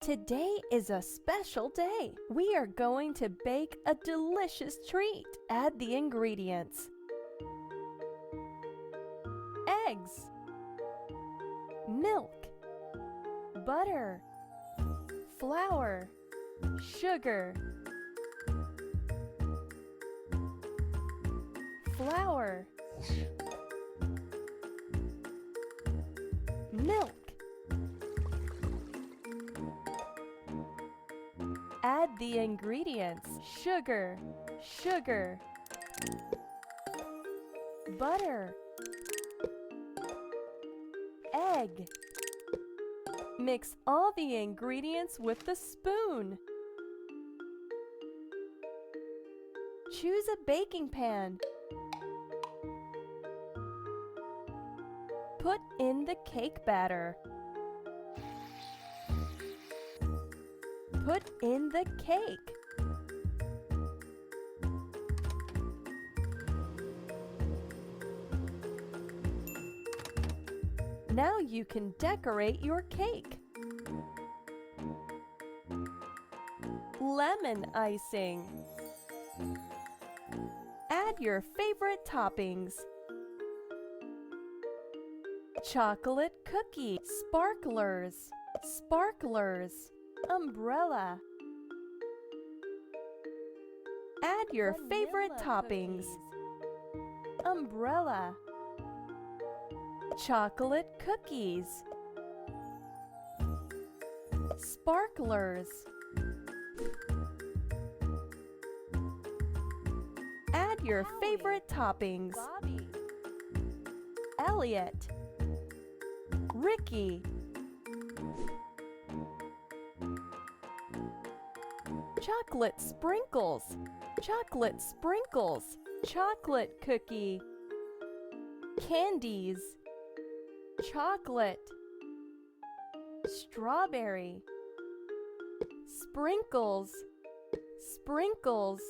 Today is a special day. We are going to bake a delicious treat. Add the ingredients: eggs, milk, butter, flour, sugar, flour, milk. Add the ingredients: sugar, butter, egg. Mix all the ingredients with the spoon. Choose a baking pan. Put in the cake batter. Put in the cake. Now you can decorate your cake. Lemon icing. Add your favorite toppings: chocolate cookie, sparklers, umbrella. Add your favorite toppings: umbrella, chocolate cookies, sparklers. Add your favorite toppings: Elliot, Ricky, chocolate sprinkles, chocolate cookie, candies, chocolate, strawberry, sprinkles, sprinkles,